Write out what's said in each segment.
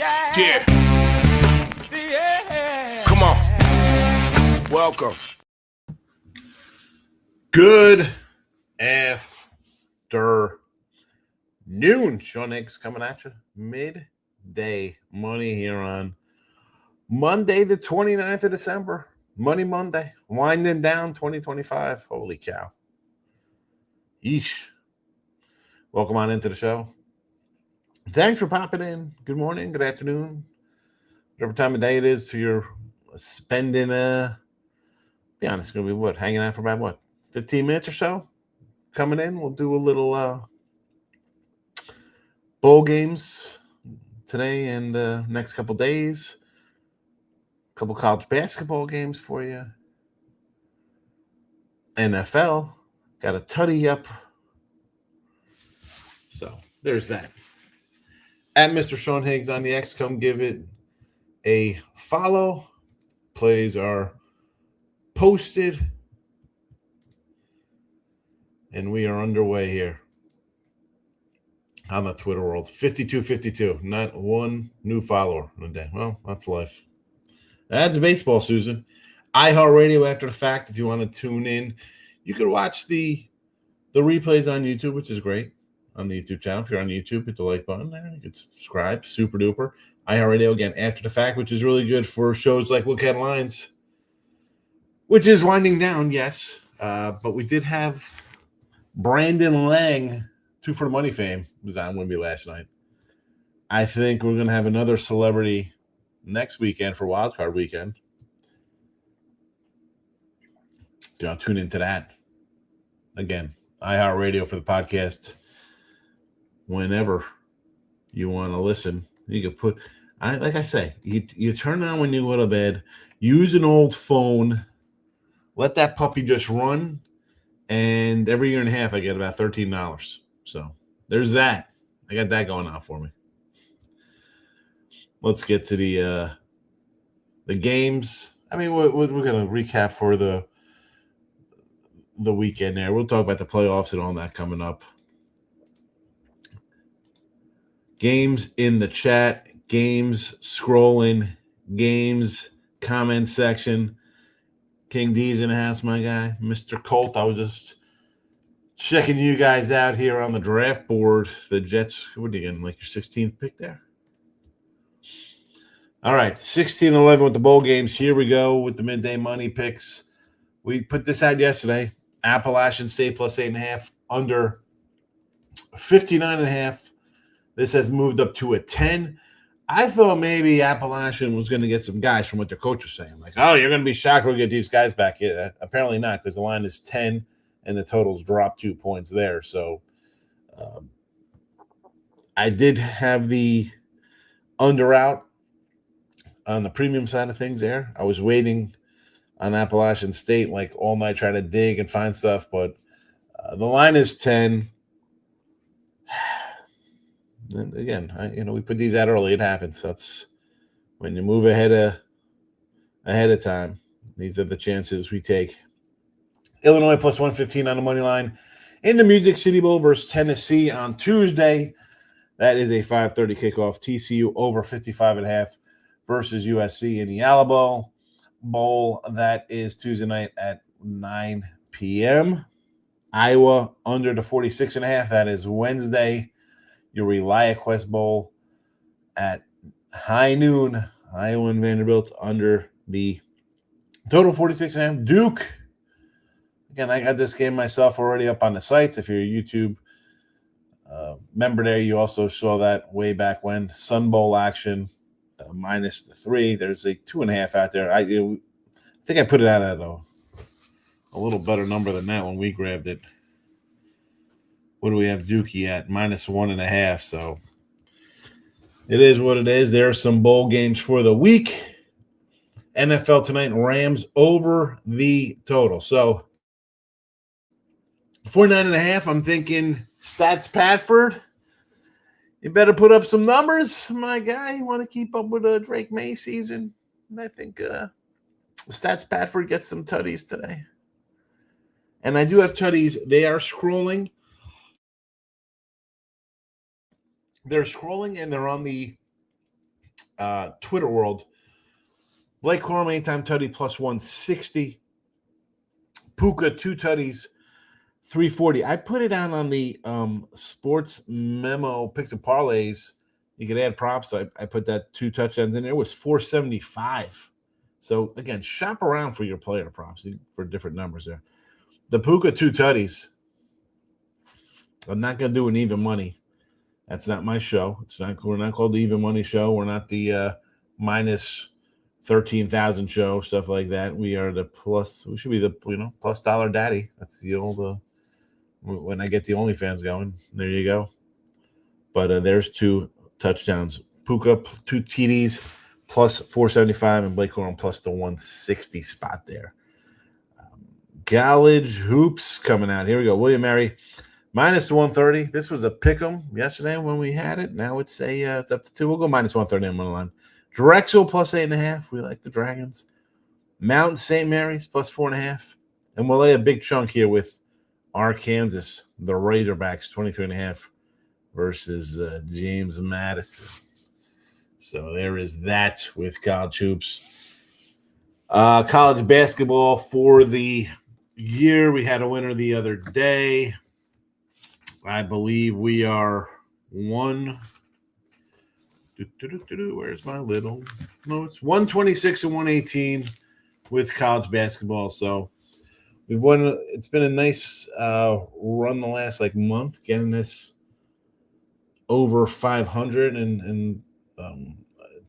Yeah. Come on. Welcome. Good afternoon. Sean Higgs coming at you. Midday money here on Monday, the 29th of December. Money Monday. Winding down 2025. Holy cow. Yeesh. Welcome on into the show. Thanks for popping in. Good morning, good afternoon. Whatever time of day it is to your spending, be honest, it's going to be what? Hanging out for about 15 minutes or so? Coming in, we'll do a little bowl games today and next couple days. A couple college basketball games for you. NFL, got a tutty up. So there's that. At Mr. Sean Higgs on the X, come give it a follow. Plays are posted. And we are underway here on the Twitter world. 5252. Not one new follower in a day. Well, that's life. That's baseball, Susan. iHeartRadio after the fact. If you want to tune in, you can watch the replays on YouTube, which is great. On the YouTube channel. If you're on YouTube, hit the like button there. You can subscribe. Super duper. iHeartRadio, again, after the fact, which is really good for shows like Look at Lines, which is winding down, yes. But we did have Brandon Lang, 2 for the Money fame, was on Wimby last night. I think we're going to have another celebrity next weekend for Wildcard Weekend. I'll tune into that. Again, iHeartRadio for the podcast. Whenever you want to listen, you can put, like I say, you turn on when you go to bed, use an old phone, let that puppy just run, and every year and a half I get about $13. So there's that. I got that going on for me. Let's get to the games. I mean, we're going to recap for the weekend there. We'll talk about the playoffs and all that coming up. Games in the chat, games scrolling, games comment section. King D's in the house, my guy. Mr. Colt, I was just checking you guys out here on the draft board. The Jets, what are you getting, like your 16th pick there? All right, 16-11 with the bowl games. Here we go with the midday money picks. We put this out yesterday. Appalachian State plus 8.5, under 59.5. This has moved up to a 10. I thought maybe Appalachian was going to get some guys from what their coach was saying. Like, oh, you're going to be shocked we'll get these guys back. Yeah, apparently not, because the line is 10 and the totals dropped 2 points there. So I did have the under out on the premium side of things there. I was waiting on Appalachian State like all night, trying to dig and find stuff, but the line is 10. And again, we put these out early. It happens. That's when you move ahead of time. These are the chances we take. Illinois plus 115 on the money line in the Music City Bowl versus Tennessee on Tuesday. That is a 5:30 kickoff. TCU over 55.5 versus USC in the Alamo Bowl. That is Tuesday night at 9 p.m. Iowa under the 46.5. That is Wednesday. Your ReliaQuest Bowl at high noon. Iowa and Vanderbilt under the total 46.5. Duke. Again, I got this game myself already up on the sites. If you're a YouTube member there, you also saw that way back when. Sun Bowl action, minus the 3. There's a 2.5 out there. I think I put it out at a little better number than that when we grabbed it. What do we have Dookie at? Minus 1.5. So it is what it is. There are some bowl games for the week. NFL tonight, Rams over the total. So 49.5, I'm thinking Stats Patford. You better put up some numbers, my guy. You want to keep up with Drake May season? And I think Stats Patford gets some tutties today. And I do have tutties. They are scrolling. They're scrolling, and they're on the Twitter world. Blake Corum, anytime tutty, plus 160. Puka, 2 tutties, 340. I put it out on the sports memo picks and parlays. You could add props. So I put that 2 touchdowns in there. It was 475. So, again, shop around for your player props for different numbers there. The Puka 2 tutties. I'm not going to do an even money. That's not my show. We're not called the even money show. We're not the minus 13,000 show, stuff like that. We are the plus. We should be the plus dollar daddy. That's the old when I get the OnlyFans going. There you go. But there's 2 touchdowns. Puka 2 TDs plus 475, and Blake Corum plus the 160 spot there. College hoops coming out. Here we go. William Mary minus 130. This was a pick'em yesterday when we had it. Now it's it's up to 2. We'll go minus 130 on one line. Drexel plus 8.5. We like the Dragons. Mount St. Mary's plus 4.5. And we'll lay a big chunk here with Arkansas, the Razorbacks, 23.5 versus James Madison. So there is that with college hoops. College basketball for the year. We had a winner the other day. I believe we are one. Where's my little notes? 126 and 118 with college basketball. So we've won. It's been a nice run the last month, getting this over 500 and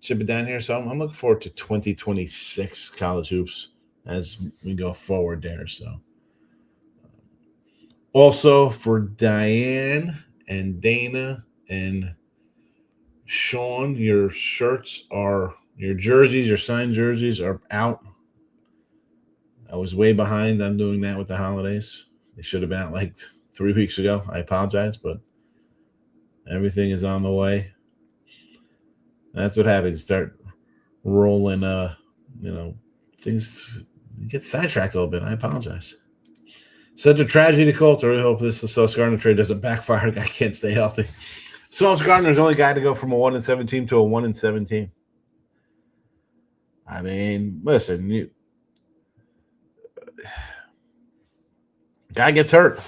chip it down here. So I'm looking forward to 2026 college hoops as we go forward there. So also for Diane and Dana and Sean, your jerseys, your signed jerseys are out. I was way behind on doing that with the holidays. They should have been out 3 weeks ago. I apologize, but everything is on the way. That's what happens. Start rolling, things get sidetracked a little bit. I apologize. Such a tragedy to Colts. I really hope this Sauce Gardner trade doesn't backfire. Guy can't stay healthy. Sauce Gardner's the only guy to go from a 1-7 team to a 1-7 team. I mean, listen, guy gets hurt.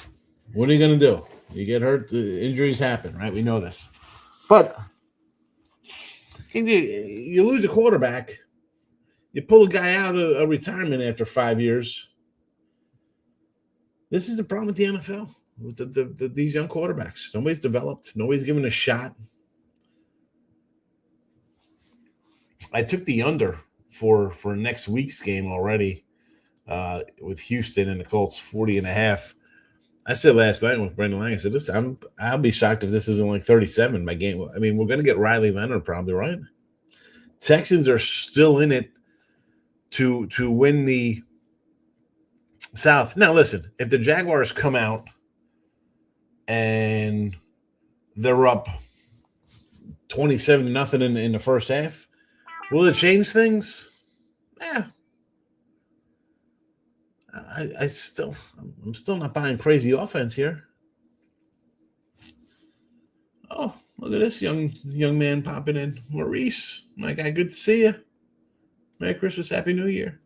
What are you going to do? You get hurt, the injuries happen, right? We know this. But you lose a quarterback, you pull a guy out of retirement after 5 years. This is the problem with the NFL, with these young quarterbacks. Nobody's developed. Nobody's given a shot. I took the under for next week's game already with Houston and the Colts, 40.5. I said last night with Brandon Lang, I said, listen, I'll be shocked if this isn't 37 by game. I mean, we're going to get Riley Leonard probably, right? Texans are still in it to win the South. Now, listen, if the Jaguars come out and they're up 27-0 in the first half, will it change things? Yeah. I'm still not buying crazy offense here. Oh, look at this young man popping in. Maurice, my guy, good to see you. Merry Christmas, Happy New Year.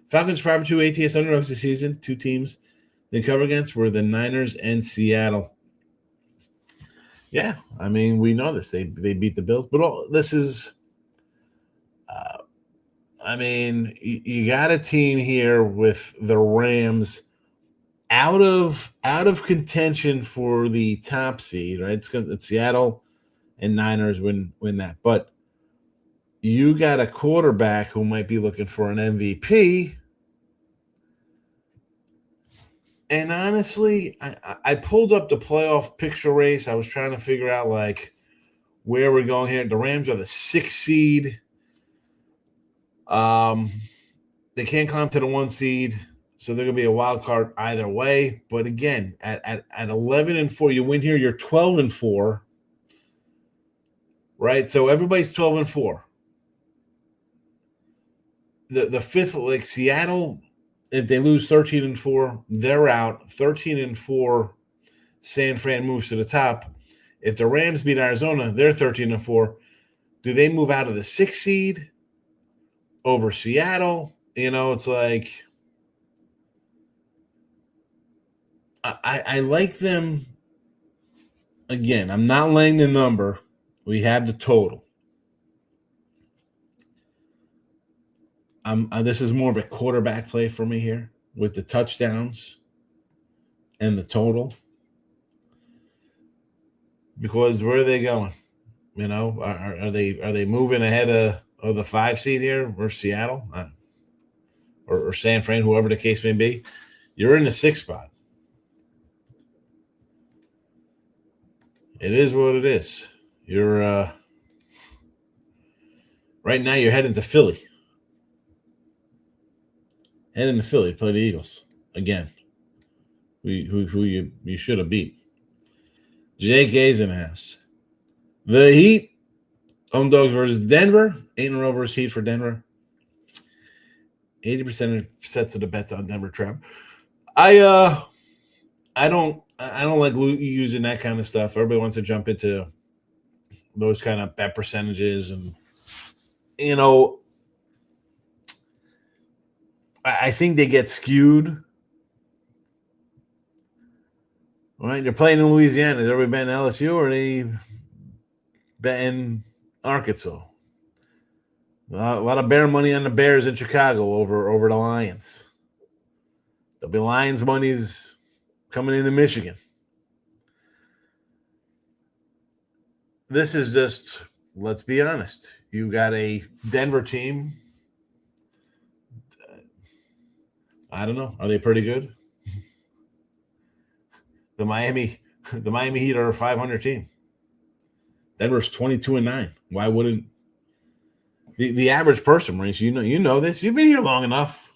Falcons 5-2 ATS underdogs this season. 2 teams they cover against were the Niners and Seattle. Yeah, I mean, we know this. They beat the Bills, but this is. I mean, you got a team here with the Rams out of contention for the top seed, right? It's because it's Seattle and Niners win that. But you got a quarterback who might be looking for an MVP. And honestly, I pulled up the playoff picture race. I was trying to figure out where we're going here. The Rams are the 6th seed. They can't climb to the 1 seed, so they're gonna be a wild card either way. But again, at 11-4, you win here, you're 12-4, right? So everybody's 12-4. The fifth, Seattle, if they lose 13-4, they're out. 13-4, San Fran moves to the top. If the Rams beat Arizona, they're 13-4. Do they move out of the 6th seed over Seattle? It's like I like them. Again, I'm not laying the number. We have the total. This is more of a quarterback play for me here with the touchdowns and the total. Because where are they going? Are they moving ahead of the 5 seed here or Seattle or San Fran, whoever the case may be? You're in the 6th spot. It is what it is. You're right now. You're heading to Philly. Heading to Philly to play the Eagles again. Who you should have beat. Jake A's in the house. The Heat, home dogs versus Denver. 8 in a row versus Heat for Denver. 80% of the bets on Denver trap. I don't like using that kind of stuff. Everybody wants to jump into those kind of bet percentages, and I think they get skewed. All right, they're playing in Louisiana. Is everybody betting LSU or are they betting Arkansas? A lot of bear money on the Bears in Chicago over the Lions. There'll be Lions monies coming into Michigan. This is just, let's be honest. You got a Denver team. I don't know. Are they pretty good? The Miami Heat are a 500 team. Denver's 22-9. Why wouldn't the average person, Maurice? You know this. You've been here long enough.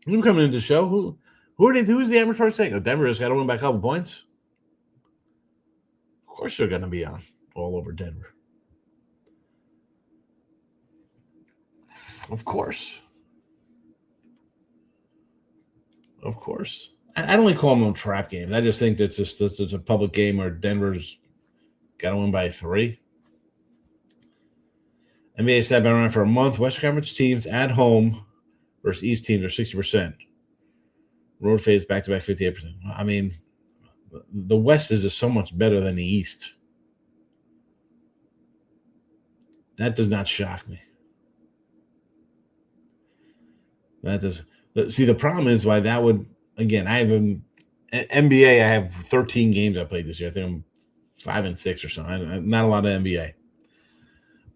You coming into the show. Who's the average person saying? Oh, Denver just got to win by a couple points. Of course they're going to be on all over Denver. Of course. I don't really call them no trap games. I just think that's it's a public game where Denver's got to win by 3. NBA stat been around for a month. Western Conference teams at home versus East teams are 60%. Road phase back-to-back 58%. I mean, the West is just so much better than the East. That does not shock me. That does. See, the problem is why that would, again, I have NBA, I have 13 games I played this year. I think I'm 5 and 6 or something. Not a lot of NBA.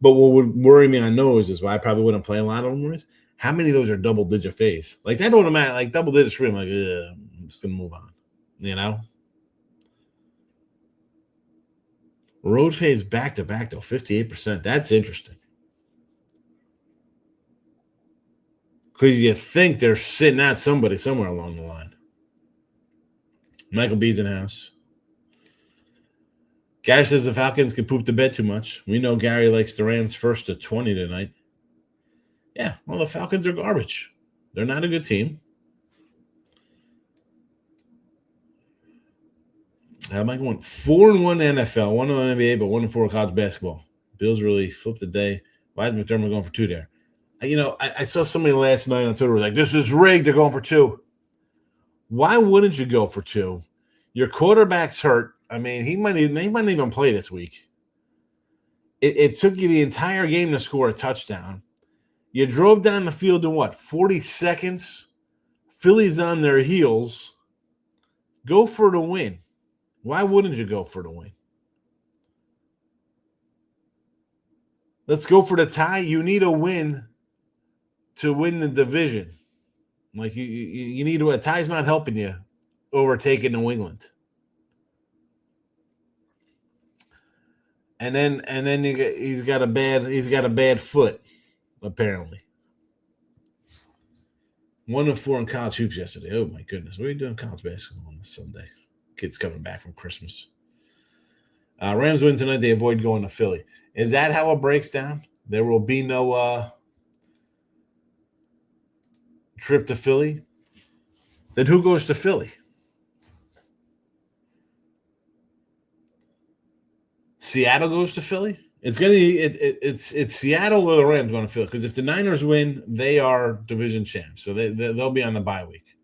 But what would worry me on those is why I probably wouldn't play a lot of them is how many of those are double-digit phase. Like, that don't matter. Like, double-digit free, I'm like, I'm just going to move on. Road phase back-to-back, though, 58%. That's interesting. Because you think they're sitting at somebody somewhere along the line. Michael B's in the house. Gary says the Falcons can poop the bed too much. We know Gary likes the Rams first to 20 tonight. Yeah, well, the Falcons are garbage. They're not a good team. How am I going? 4-1 NFL, 1-1 NBA, but 1-4 college basketball. Bills really flipped the day. Why is McDermott going for 2 there? I saw somebody last night on Twitter was like, this is rigged. They're going for 2. Why wouldn't you go for 2? Your quarterback's hurt. I mean, he might even play this week. It took you the entire game to score a touchdown. You drove down the field in 40 seconds? Philly's on their heels. Go for the win. Why wouldn't you go for the win? Let's go for the tie. You need a win to win the division. Like you need to. A tie's not helping you overtaking New England. And then he's got a bad foot, apparently. 1-4 in college hoops yesterday. Oh my goodness, what are you doing in college basketball on this Sunday? Kids coming back from Christmas. Rams win tonight. They avoid going to Philly. Is that how it breaks down? There will be no trip to Philly. Then who goes to Philly? Seattle goes to Philly? It's gonna it's Seattle or the Rams going to fill, because if the Niners win, they are division champs, so they'll be on the bye week.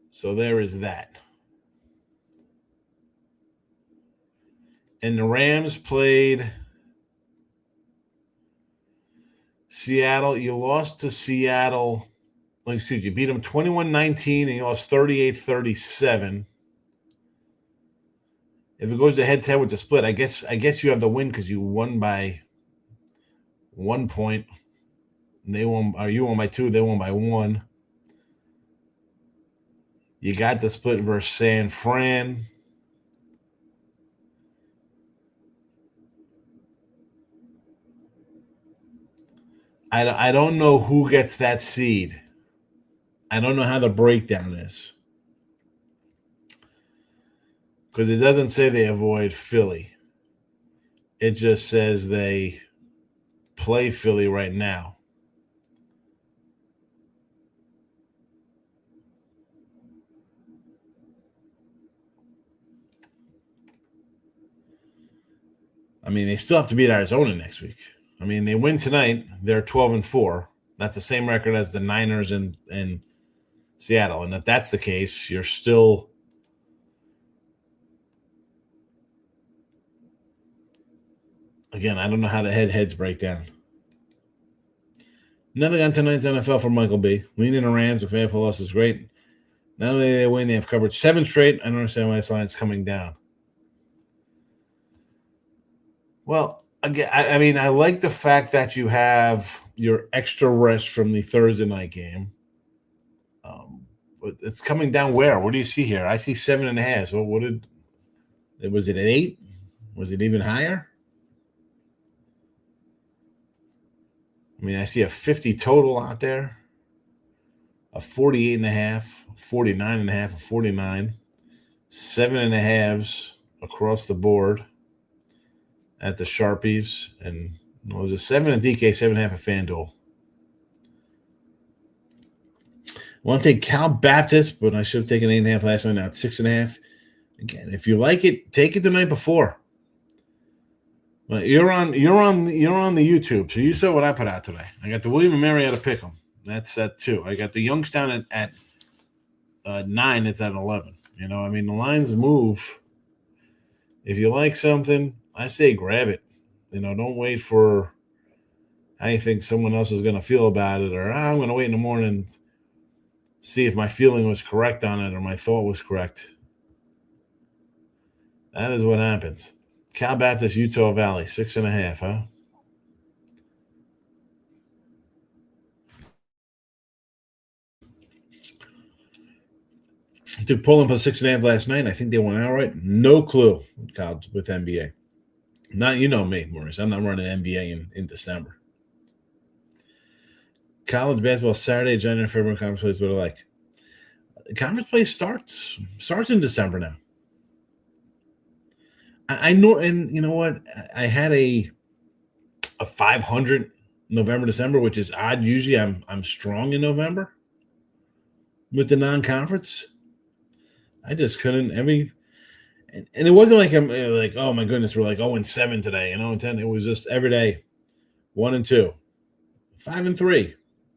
So there is that. And the Rams played Seattle. You lost to Seattle. Excuse you beat them 21-19 and you lost 38-37. If it goes to head-to-head with the split, I guess you have the win because you won by 1 point. And you won by 2, they won by 1. You got the split versus San Fran. I don't know who gets that seed. I don't know how the breakdown is. Because it doesn't say they avoid Philly. It just says they play Philly right now. I mean, they still have to beat Arizona next week. I mean, they win tonight, they're 12-4. That's the same record as the Niners and Seattle. And if that's the case, you're still again, I don't know how the heads break down. Nothing on tonight's NFL for Michael B. Leaning the Rams, if AFL loss is great. Not only do they win, they have covered 7 straight. I don't understand why this line's coming down. Well, again, I mean, I like the fact that you have your extra rest from the Thursday night game. But it's coming down where? What do you see here? I see 7.5. So was it an 8? Was it even higher? I mean, I see a 50 total out there, a 48.5, 49.5, a 49, 7.5s across the board at the Sharpies, and it was a 7 at DK, 7.5 at FanDuel. I want to take Cal Baptist, but I should have taken 8.5 last night. Now it's 6.5. Again, if you like it, take it the night before. But you're on the YouTube, so you saw what I put out today. I got the William and Mary at a pick'em. That's at 2. I got the Youngstown at 9. It's at 11. You know, I mean, the lines move. If you like something, I say grab it. You know, don't wait for how you think someone else is going to feel about it, or I'm going to wait in the morning, see if my feeling was correct on it or my thought was correct. That is what happens. Cal Baptist, Utah Valley, 6.5, huh? I took Poland plus 6.5 last night. I think they won outright. No clue with NBA. Not, you know me, Maurice. I'm not running NBA in December. College basketball Saturday, January, February, conference plays, what I like. The conference play starts in December now. I know, and you know what? I had a 500 November, December, which is odd. Usually I'm strong in November with the non-conference. I just couldn't and it wasn't like I'm like, oh my goodness, we're like 0-7 today, 0-10. It was just every day 1-2, 5-3,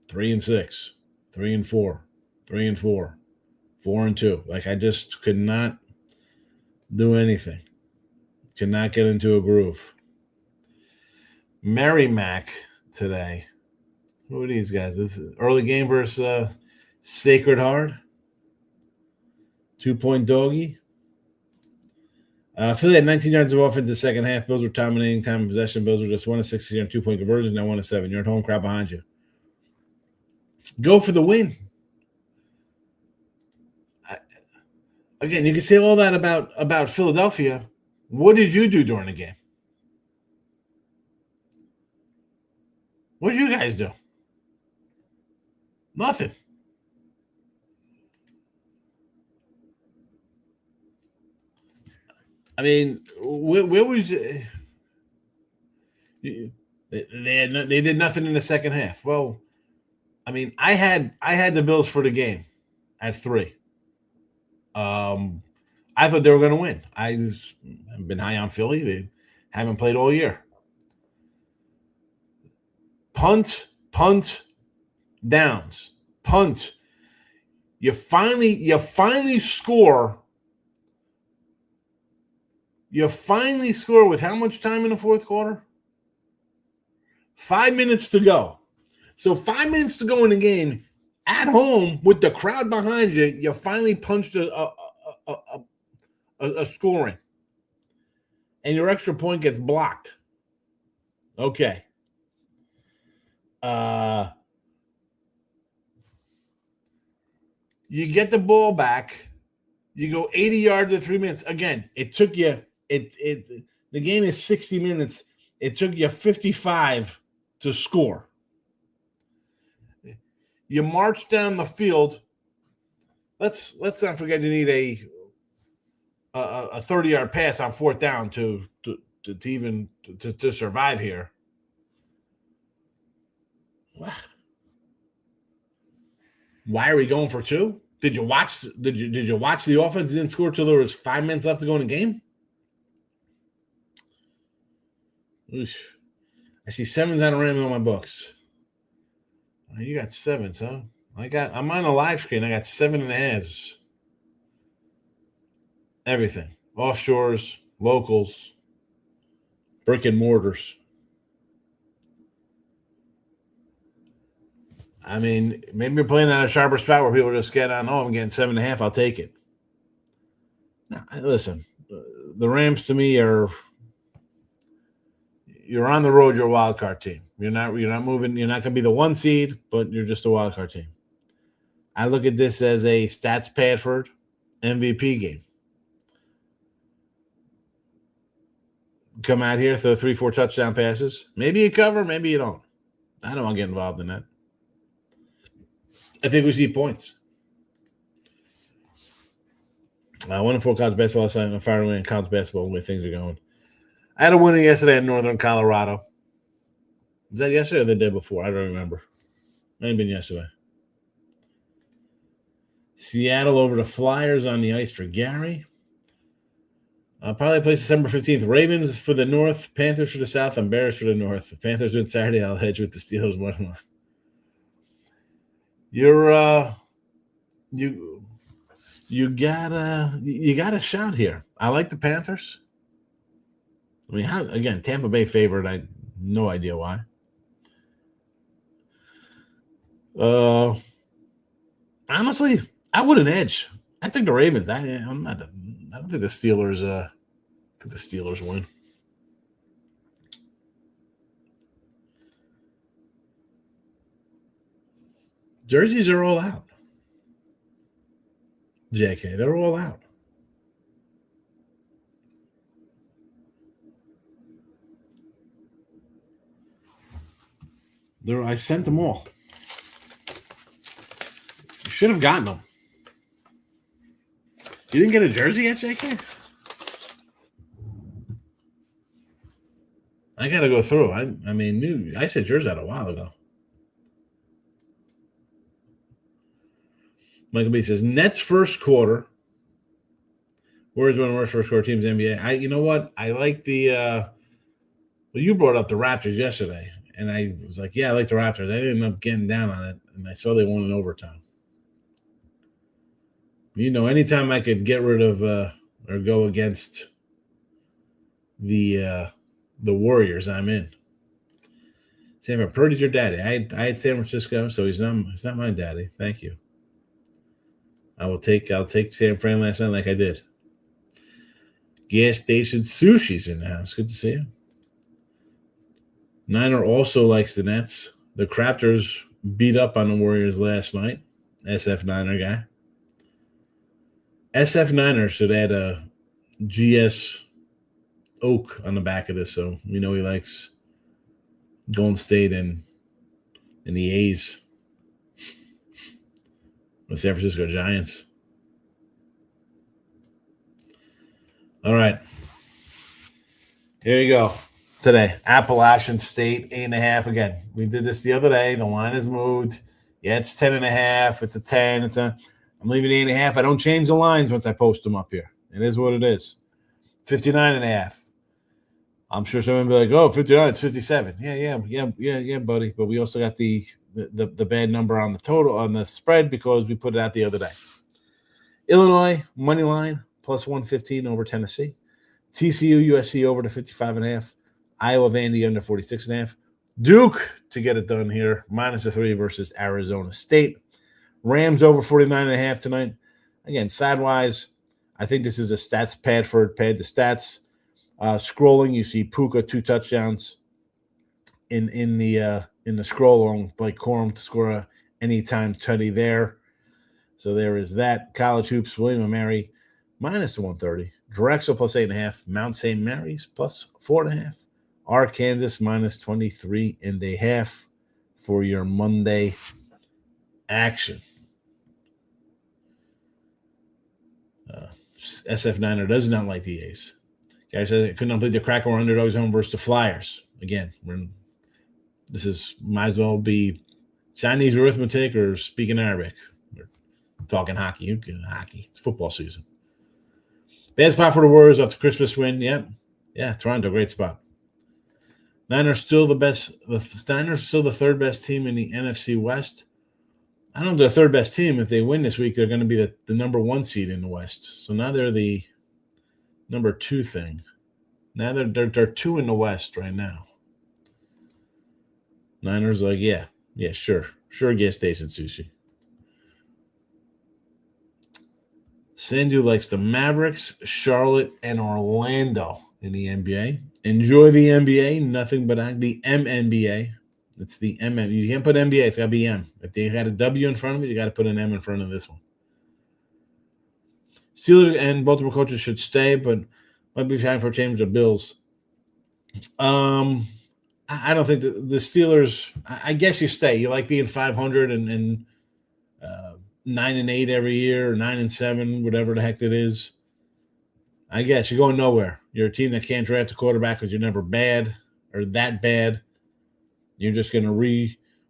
3-6, 3-4, 3-4, 4-2. Like I just could not do anything. Could not get into a groove. Merrimack today. Who are these guys? This is early game versus Sacred Heart. 2-point doggy. Philly had 19 yards of offense in the second half. Bills were dominating time of possession. Bills were just 1-6 on 2-point conversions. Now 1-7. You're at home, crowd behind you. Go for the win. Again, you can say all that about Philadelphia. What did you do during the game? What did you guys do? Nothing. I mean, where was they did nothing in the second half. Well, I mean, I had the Bills for the game at 3. I thought they were going to win. I've been high on Philly. They haven't played all year. Punt, downs, punt. You finally score. You finally score with how much time in the fourth quarter? 5 minutes to go. So 5 minutes to go in the game, at home with the crowd behind you, you finally punched a scoring. And your extra point gets blocked. Okay. You get the ball back. You go 80 yards in 3 minutes. Again, it took you the game is 60 minutes. It took you 55 to score. You march down the field. Let's not forget you need a 30-yard pass on fourth down to even survive here. Why are we going for two? Did you watch the offense didn't score till there was 5 minutes left to go in the game? Oosh. I see 7s on a random on my books. Oh, you got 7s, huh? I'm on a live screen. I got 7.5s. Everything. Offshores, locals, brick and mortars. I mean, maybe you're playing on a sharper spot where people just get on, I'm getting 7.5, I'll take it. Now, listen, the Rams to me you're on the road, you're a wild card team. You're not moving, you're not going to be the 1 seed, but you're just a wild card team. I look at this as a Stats Padford MVP game. Come out here, throw 3-4 touchdown passes. Maybe you cover, maybe you don't. I don't want to get involved in that. I think we see points. 1-4 college basketball assignment on fire away in college basketball the way things are going. I had a winner yesterday in Northern Colorado. Was that yesterday or the day before? I don't remember. Might have been yesterday. Seattle over the Flyers on the ice for Gary. Probably plays December 15th. Ravens for the North, Panthers for the South, and Bears for the North. If Panthers do it Saturday, I'll hedge with the Steelers more than one. You got a shot here. I like the Panthers. I mean, again, Tampa Bay favored. I have no idea why. Honestly, I wouldn't edge. I think the Ravens. I don't think the Steelers. I think the Steelers win. Jerseys are all out. JK, they're all out. I sent them all. You should have gotten them. You didn't get a jersey yet, JK? I got to go through. I said yours out a while ago. Michael B says, Nets first quarter. Warriors one of the worst first quarter teams in the NBA. You know what? I like the you brought up the Raptors yesterday. And I was like, yeah, I like the Raptors. I ended up getting down on it. And I saw they won in overtime. Anytime I could get rid of or go against the Warriors, I'm in. Sam, Purdy's your daddy. I had San Francisco, so he's not my daddy. Thank you. I'll take San Fran last night like I did. Gas station sushi's in the house. Good to see you. Niner also likes the Nets. The Raptors beat up on the Warriors last night. SF Niner guy. SF Niner should add a GS Oak on the back of this, so we know he likes Golden State and the A's. The San Francisco Giants. All right. Here you go. Today, Appalachian State, 8.5. Again, we did this the other day. The line has moved. Yeah, it's 10.5. It's a 10. I'm leaving 8.5. I don't change the lines once I post them up here. It is what it is. 59.5. I'm sure someone will be like, oh, 59, it's 57. Yeah, buddy. But we also got the bad number on the total, on the spread, because we put it out the other day. Illinois, money line, plus 115 over Tennessee. TCU, USC over to 55.5. Iowa, Vandy under 46.5. Duke to get it done here, minus a 3 versus Arizona State. Rams over 49.5 tonight. Again, sidewise, I think this is a stats pad for pad the stats. Scrolling, you see Puka 2 touchdowns in the scroll along Blake Corum to score a anytime tutty there. So there is that. College hoops, William & Mary minus 130. Drexel plus 8.5. Mount St. Mary's plus 4.5. Arkansas minus 23.5 for your Monday action. SF Niner does not like the A's. Guys, I could not believe the Cracker were underdogs home versus the Flyers. Again, this is might as well be Chinese arithmetic or speaking Arabic. We're talking hockey. Hockey. It's football season. Bad spot for the Warriors after Christmas win. Yeah, Toronto, great spot. Niners still the best. The Niners still the third best team in the NFC West. I don't know if they're the third best team. If they win this week, they're going to be the number 1 seed in the West. So now they're the number 2 thing. Now they're 2 in the West right now. Niners like, yeah, sure, gas station sushi. Sandu likes the Mavericks, Charlotte, and Orlando in the NBA. Enjoy the NBA, nothing but the MNBA. It's the MM. You can't put NBA, it's got to be M. If they had a W in front of it, you got to put an M in front of this one. Steelers and Baltimore coaches should stay, but might be time for a change of Bills. I don't think the Steelers. I guess you stay. You like being 500 and 9-8 every year, or 9-7, whatever the heck it is. I guess you're going nowhere. You're a team that can't draft a quarterback because you're never bad or that bad. You're just going to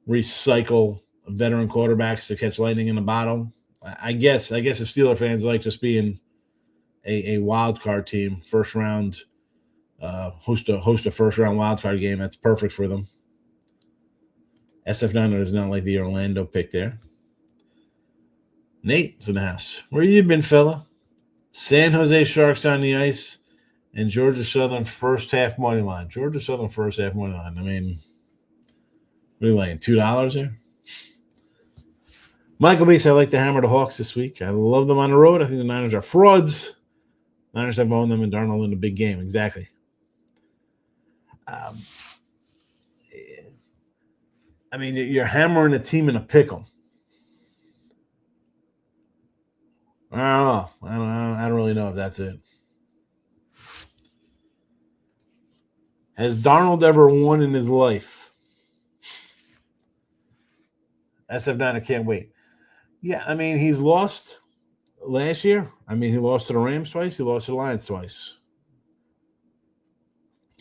recycle veteran quarterbacks to catch lightning in a bottle. I guess if Steeler fans like just being a wild card team, first round, host a first round wild card game, that's perfect for them. SF9 does not like the Orlando pick there. Nate's in the house. Where you been, fella? San Jose Sharks on the ice and Georgia Southern first half money line. Georgia Southern first half money line. I mean, what are you laying, $2 here? Michael Bates, I like to hammer the Hawks this week. I love them on the road. I think the Niners are frauds. Niners have owned them and Darnold in a big game. Exactly. I mean, you're hammering a team in a pick'em. I don't know. I don't really know if that's it. Has Darnold ever won in his life? SF9, I can't wait. Yeah, I mean, he's lost last year. I mean, he lost to the Rams twice. He lost to the Lions twice.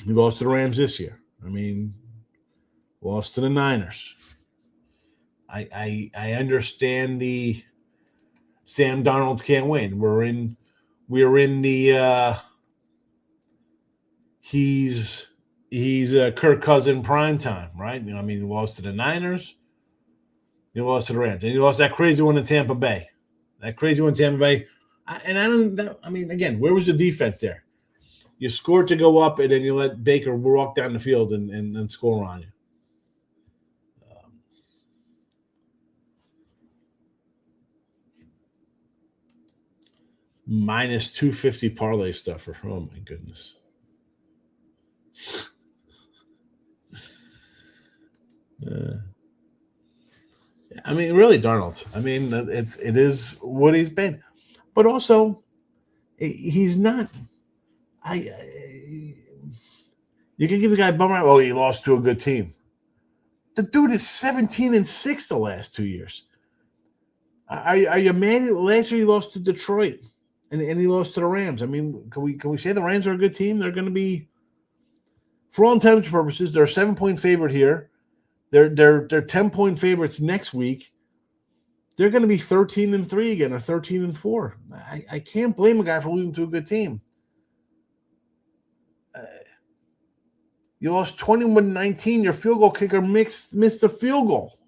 He lost to the Rams this year. I mean, lost to the Niners. I understand the Sam Darnold can't win. We're in the he's Kirk Cousins prime time, right? You know, I mean, he lost to the Niners. He lost to the Rams. And he lost that crazy one in Tampa Bay. I mean, again, where was the defense there? You scored to go up, and then you let Baker walk down the field and score on you. Minus 250 parlay stuffer. Oh, my goodness. I mean, really, Darnold. I mean, it is what he's been, but also he's not. You can give the guy a bum rap. Oh, he lost to a good team. The dude is 17-6 the last 2 years. Are you mad? Last year he lost to Detroit, and he lost to the Rams. I mean, can we say the Rams are a good team? They're going to be, for all intents and purposes, they're a 7-point favorite here. They're 10-point favorites next week. they're going to be 13-3 again or 13-4. I can't blame a guy for losing to a good team. You lost 21-19. Your field goal kicker missed a field goal.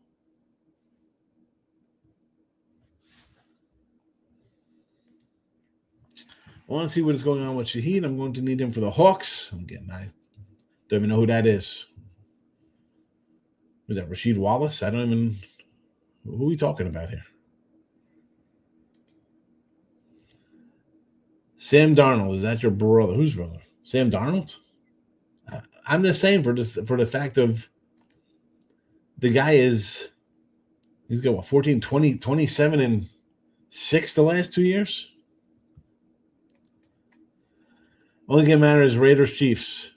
I want to see what is going on with Shaheen. I'm going to need him for the Hawks. Again, I don't even know who that is. Was that Rasheed Wallace? I don't even... Who are we talking about here? Sam Darnold. Is that your brother? Whose brother? Sam Darnold? I'm just saying for the fact of the guy he's got what, 14, 20, 27 and 6 the last 2 years? Only game matter is Raiders Chiefs.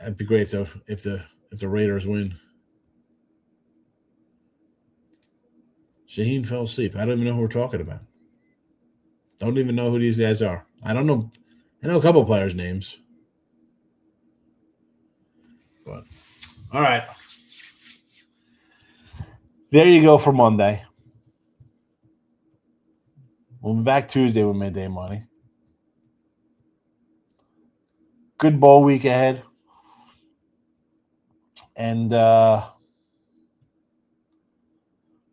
It'd be great though if the Raiders win. Shaheen fell asleep. I don't even know who we're talking about. Don't even know who these guys are. I don't know. I know a couple players' names. But all right. There you go for Monday. We'll be back Tuesday with Midday Money. Good bowl week ahead. And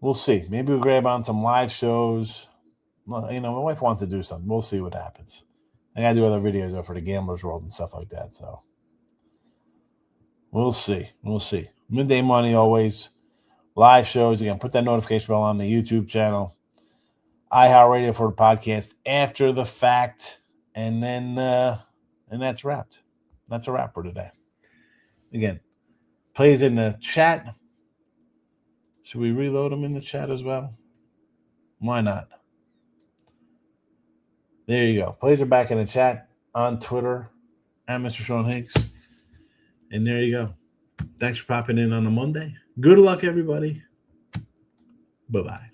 we'll see. Maybe we'll grab on some live shows. You know, my wife wants to do something. We'll see what happens. I got to do other videos though for the Gamblers World and stuff like that. So we'll see. We'll see. Midday Money always. Live shows. Again, put that notification bell on the YouTube channel. iHeartRadio for the podcast after the fact. And then and that's wrapped. That's a wrap for today. Again, plays in the chat. Should we reload them in the chat as well? Why not? There you go. Plays are back in the chat on Twitter at Mr. Sean Higgs. And there you go. Thanks for popping in on a Monday. Good luck, everybody. Bye-bye.